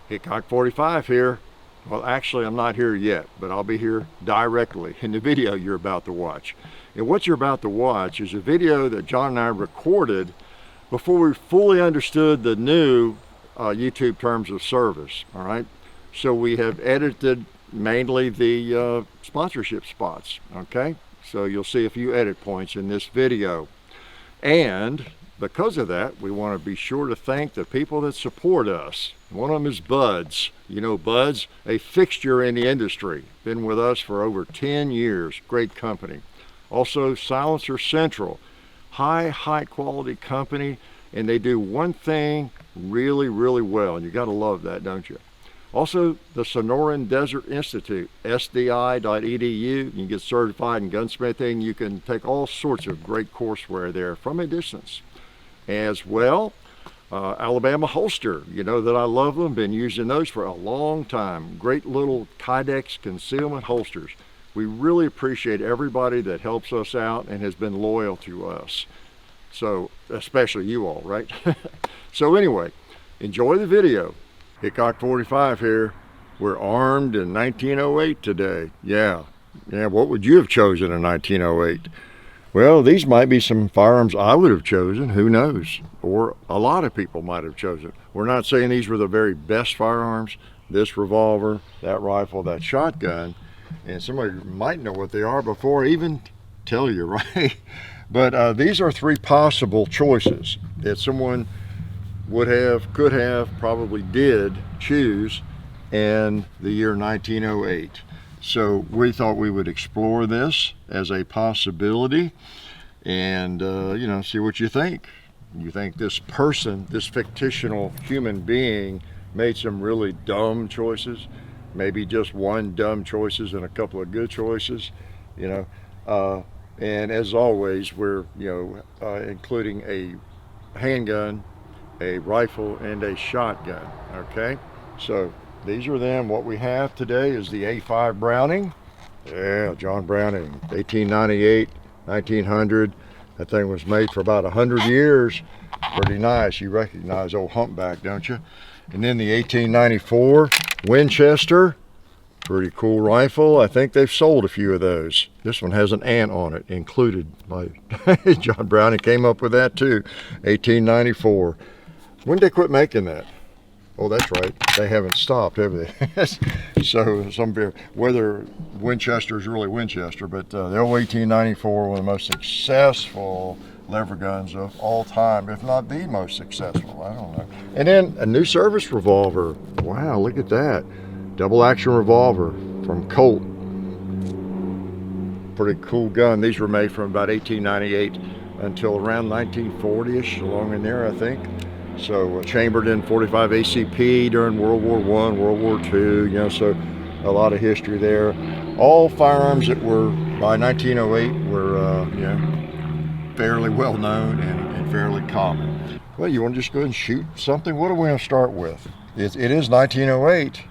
Hickok 45 here. Well, actually, I'm not here yet, but I'll be here directly in the video you're about to watch. And what you're about to watch is a video that John and I recorded before we fully understood the new YouTube terms of service, all right? So we have edited mainly the sponsorship spots, okay? So you'll see a few edit points in this video. And because of that, we want to be sure to thank the people that support us. One of them is Buds. You know Buds, a fixture in the industry. Been with us for over 10 years. Great company. Also Silencer Central. High quality company, and they do one thing really well, and you got to love that, don't you? Also the Sonoran Desert Institute, sdi.edu. You can get certified in gunsmithing. You can take all sorts of great courseware there from a distance. As well, Alabama Holster, you know that I love them, been using those for a long time. Great little Kydex concealment holsters. We really appreciate everybody that helps us out and has been loyal to us. So, especially you all, right? So anyway, enjoy the video. Hickok 45 here. We're armed in 1908 today. Yeah, what would you have chosen in 1908? Well, these might be some firearms I would have chosen, who knows? Or a lot of people might have chosen. We're not saying these were the very best firearms. This revolver, that rifle, that shotgun, and somebody might know what they are before I even tell you, right? But these are three possible choices that someone would have, could have, probably did choose in the year 1908. So we thought we would explore this as a possibility and, you know, see what you think. You think this person, this fictional human being made some really dumb choices, maybe just one dumb choices and a couple of good choices, you know. And as always, we're, you know, including a handgun, a rifle, and a shotgun, okay? So these are them. What we have today is the A5 Browning. Yeah, John Browning, 1898, 1900. That thing was made for about 100 years. Pretty nice. You recognize old Humpback, don't you? And then the 1894 Winchester. Pretty cool rifle. I think they've sold a few of those. This one has an ant on it included. John Browning came up with that too. 1894. When did they quit making that? Oh, that's right. They haven't stopped, have they? So whether Winchester is really Winchester, but the old 1894, one of the most successful lever guns of all time, if not the most successful. I don't know. And then a new service revolver. Wow, look at that. Double action revolver from Colt. Pretty cool gun. These were made from about 1898 until around 1940-ish, along in there, I think. So chambered in 45 ACP during World War I, World War II, you know, so a lot of history there. All firearms that were, by 1908, were, you know, fairly well known and fairly common. Well, you want to just go ahead and shoot something? What are we going to start with? It is 1908.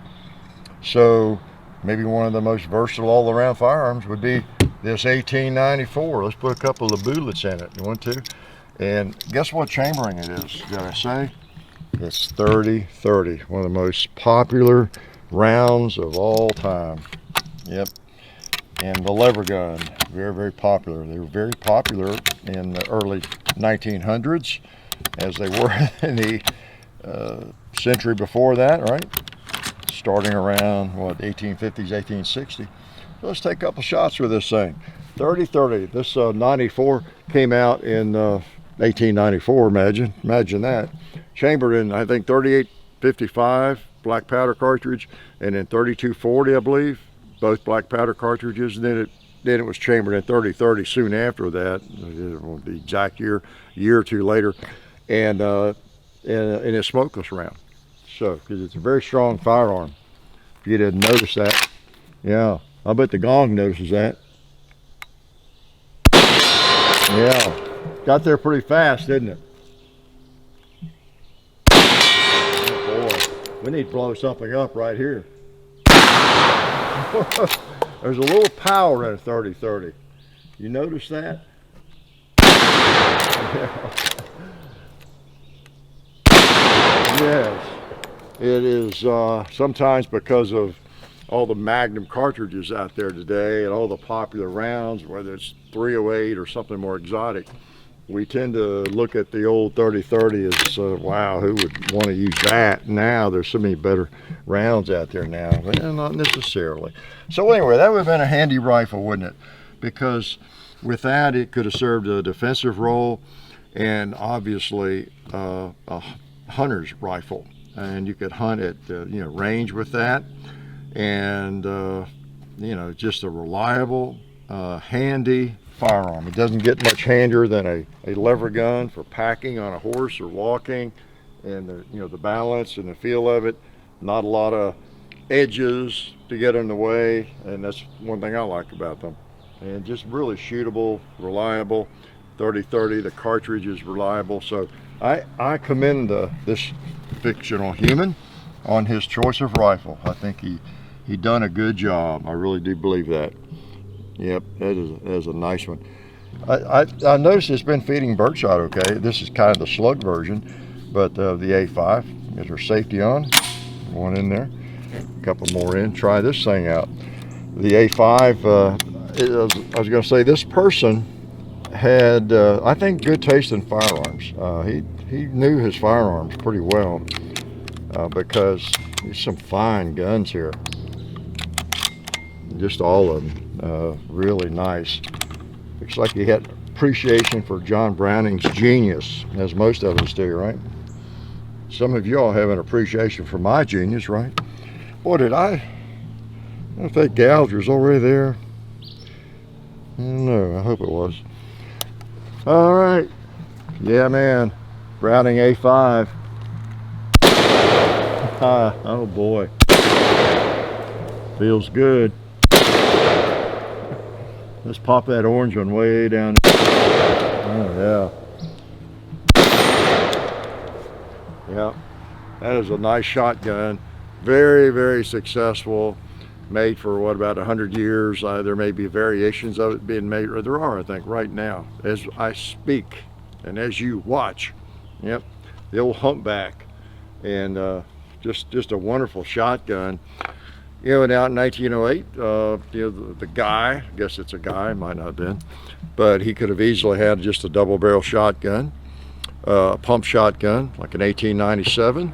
So maybe one of the most versatile all-around firearms would be this 1894. Let's put a couple of bullets in it. You want to? And guess what chambering it is, did I say? It's 30-30, one of the most popular rounds of all time. Yep. And the lever gun, very popular. They were very popular in the early 1900s, as they were in the century before that, right? Starting around, what, 1850s, 1860. So let's take a couple shots with this thing. 30-30. This 94 came out in 1894, imagine that. Chambered in, I think, 38-55 black powder cartridge, and then 32-40, I believe, both black powder cartridges. And then it was chambered in 30-30 soon after that, the exact year or two later, and in a smokeless round. So, because it's a very strong firearm. If you didn't notice that, yeah, I bet the gong notices that. Yeah, got there pretty fast, didn't it? Oh boy, we need to blow something up right here. There's a little power in a 30-30. You notice that? Yeah. Yes. It is sometimes because of all the Magnum cartridges out there today and all the popular rounds, whether it's 308 or something more exotic, we tend to look at the old 30-30 as, wow, who would want to use that now? There's so many better rounds out there now. But not necessarily. So anyway, that would have been a handy rifle, wouldn't it? Because with that, it could have served a defensive role and obviously a hunter's rifle. And you could hunt at range with that. And just a reliable, handy firearm. It doesn't get much handier than a lever gun for packing on a horse or walking, and the balance and the feel of it. Not a lot of edges to get in the way, and that's one thing I like about them. And just really shootable, reliable. 30-30, the cartridge is reliable. So I commend this fictional human on his choice of rifle. I think he done a good job. I really do believe that. Yep, that is a nice one. I noticed it's been feeding birdshot okay. This is kind of the slug version, but the A5, is there safety on? One in there, a couple more in. Try this thing out. The A5, I was going to say, this person had, I think, good taste in firearms. He knew his firearms pretty well because there's some fine guns here. Just all of them. Really nice. Looks like he had appreciation for John Browning's genius, as most of us do, right? Some of y'all have an appreciation for my genius, right? Boy, I don't know if that gouger's already there. No, I hope it was. All right. Yeah, man. Browning A5. Oh boy. Feels good. Let's pop that orange one way down. Oh yeah. Yeah, that is a nice shotgun. Very, very successful. Made for what, about 100 years. There may be variations of it being made, or there are, I think, right now as I speak and as you watch. Yep, the old humpback, and just a wonderful shotgun. And out in 1908, the guy, I guess it's a guy, might not have been, but he could have easily had just a double barrel shotgun, a pump shotgun, like an 1897.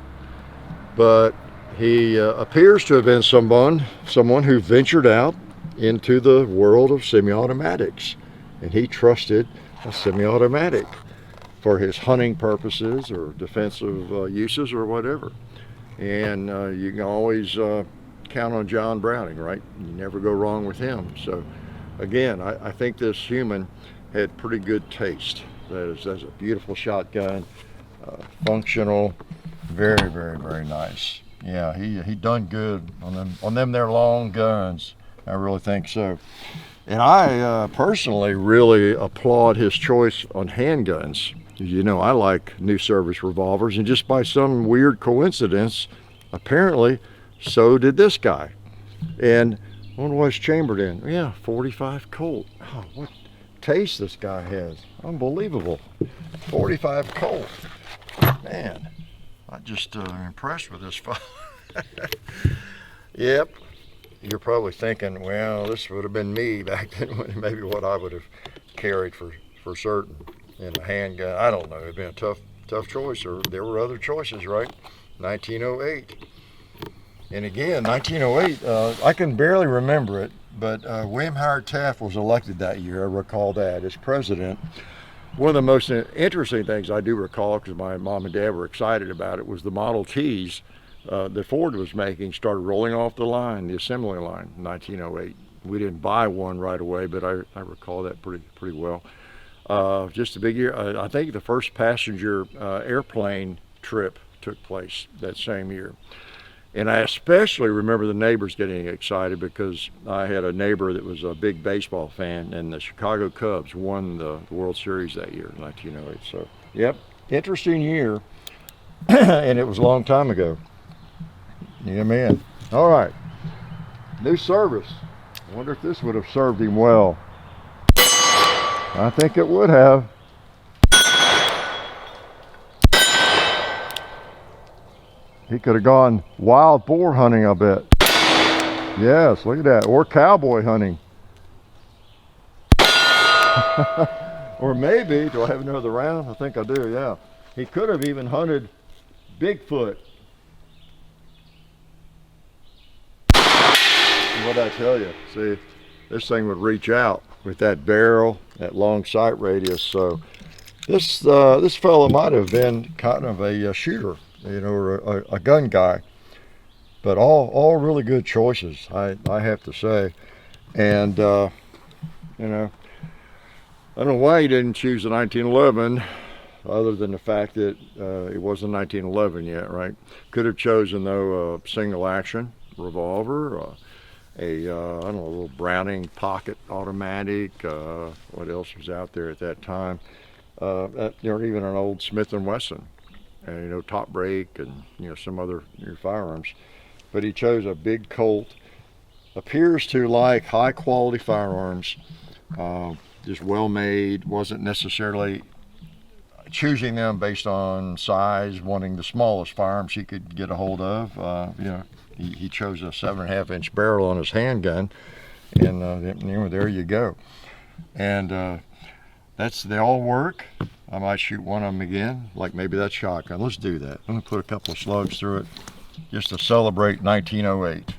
But he appears to have been someone who ventured out into the world of semi-automatics, and he trusted a semi-automatic for his hunting purposes or defensive uses or whatever. And you can always count on John Browning, right? You never go wrong with him. So again, I think this human had pretty good taste. That's a beautiful shotgun, functional, very, very, very nice. Yeah, he done good on them their long guns. I really think so. And I personally really applaud his choice on handguns. I like New Service revolvers, and just by some weird coincidence, apparently so did this guy. And I wonder what's chambered in. Yeah, 45 Colt. Oh, what taste this guy has. Unbelievable. 45 Colt. Man, I'm just impressed with this fellow. Yep. You're probably thinking, well, this would have been me back then, maybe what I would have carried for certain in a handgun. I don't know. It'd been a tough choice, or there were other choices, right? 1908. And again, 1908, I can barely remember it, but William Howard Taft was elected that year. I recall that as president. One of the most interesting things I do recall, because my mom and dad were excited about it, was the Model Ts that Ford was making started rolling off the line, the assembly line, in 1908. We didn't buy one right away, but I recall that pretty well. Just a big year. I think the first passenger airplane trip took place that same year. And I especially remember the neighbors getting excited because I had a neighbor that was a big baseball fan, and the Chicago Cubs won the World Series that year, 1908. So, yep, interesting year, and it was a long time ago. Yeah, man. All right, New Service. I wonder if this would have served him well. I think it would have. He could have gone wild boar hunting, I bet. Yes, look at that. Or cowboy hunting. Or maybe, do I have another round? I think I do, yeah. He could have even hunted Bigfoot. What'd I tell you? See, this thing would reach out with that barrel, that long sight radius. So this fellow might have been kind of a shooter, you know, or a gun guy. But all really good choices, I have to say. And you know, I don't know why he didn't choose a 1911, other than the fact that it wasn't 1911 yet, right? Could have chosen, though, a single action revolver, I don't know, a little Browning pocket automatic. What else was out there at that time? You know, even an old Smith & Wesson, and, you know, top break, and, you know, some other firearms. But he chose a big Colt. Appears to like high quality firearms, just well made. Wasn't necessarily choosing them based on size, wanting the smallest firearms he could get a hold of. You know, he chose a 7.5 inch barrel on his handgun, and you know, there you go. And they all work. I might shoot one of them again, like maybe that shotgun. Let's do that. I'm gonna put a couple of slugs through it, just to celebrate 1908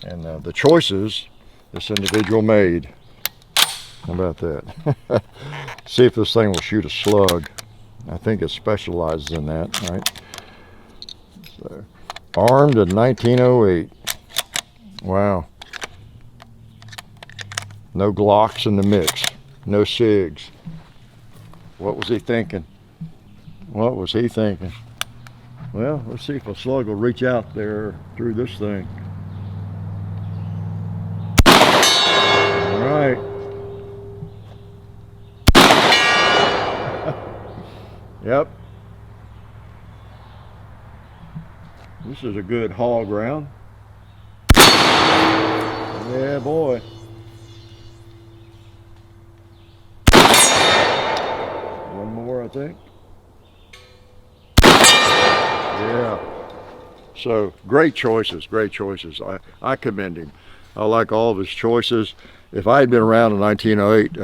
and the choices this individual made. How about that? See if this thing will shoot a slug. I think it specializes in that, right? So, armed in 1908. Wow. No Glocks in the mix. No SIGs. What was he thinking? What was he thinking? Well, let's see if a slug will reach out there through this thing. All right. Yep. This is a good hog round. Yeah, boy. One more, I think. Yeah. So great choices, great choices. I commend him. I like all of his choices. If I had been around in 1908,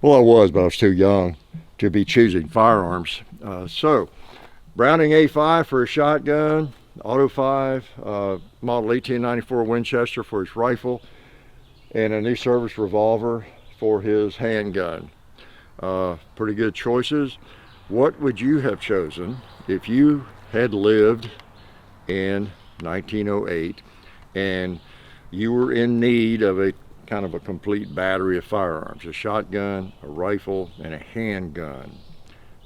well, I was, but I was too young to be choosing firearms. So Browning A5 for his shotgun, Auto 5, model 1894 Winchester for his rifle, and a New Service Revolver for his handgun. Pretty good choices. What would you have chosen if you had lived in 1908 and you were in need of a kind of a complete battery of firearms, a shotgun, a rifle, and a handgun?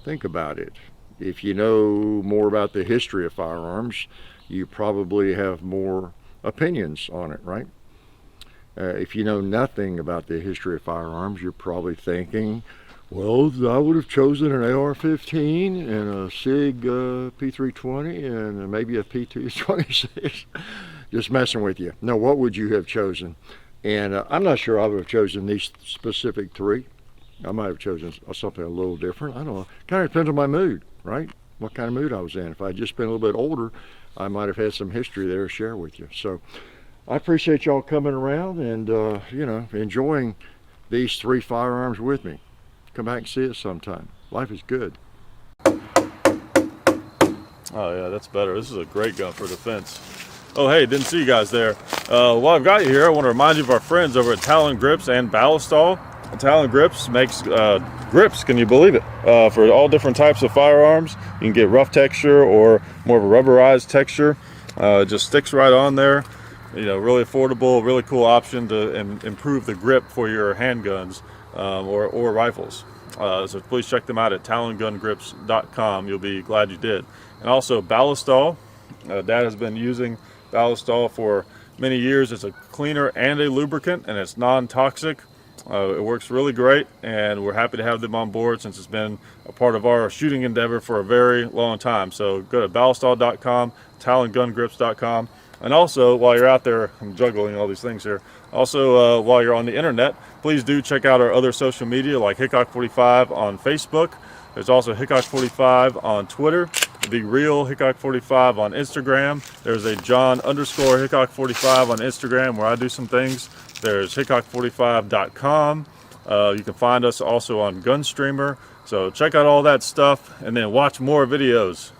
Think about it. If you know more about the history of firearms, you probably have more opinions on it, right? If you know nothing about the history of firearms, you're probably thinking, well, I would have chosen an AR-15 and a SIG P320 and maybe a P226. Just messing with you. No, what would you have chosen? And I'm not sure I would have chosen these specific three. I might have chosen something a little different. I don't know. Kind of depends on my mood, right? What kind of mood I was in. If I had just been a little bit older, I might have had some history there to share with you. So I appreciate y'all coming around and, you know, enjoying these three firearms with me. Come back and see us sometime. Life is good. Oh yeah, that's better. This is a great gun for defense. Oh hey, didn't see you guys there. While I've got you here, I want to remind you of our friends over at Talon Grips and Ballistol. Talon Grips makes grips, can you believe it, for all different types of firearms. You can get rough texture or more of a rubberized texture. It just sticks right on there. You know, really affordable, really cool option to improve the grip for your handguns or rifles. So please check them out at talongungrips.com. You'll be glad you did. And also Ballistol. Dad has been using Ballistol for many years. It's a cleaner and a lubricant, and it's non-toxic. It works really great, and we're happy to have them on board since it's been a part of our shooting endeavor for a very long time. So go to ballistol.com, talongungrips.com, and also while you're out there, I'm juggling all these things here. Also, while you're on the internet, please do check out our other social media like Hickok 45 on Facebook, There's also Hickok45 on Twitter, The Real Hickok45 on Instagram. There's a John_Hickok45 on Instagram where I do some things. There's Hickok45.com. You can find us also on Gunstreamer. So check out all that stuff and then watch more videos.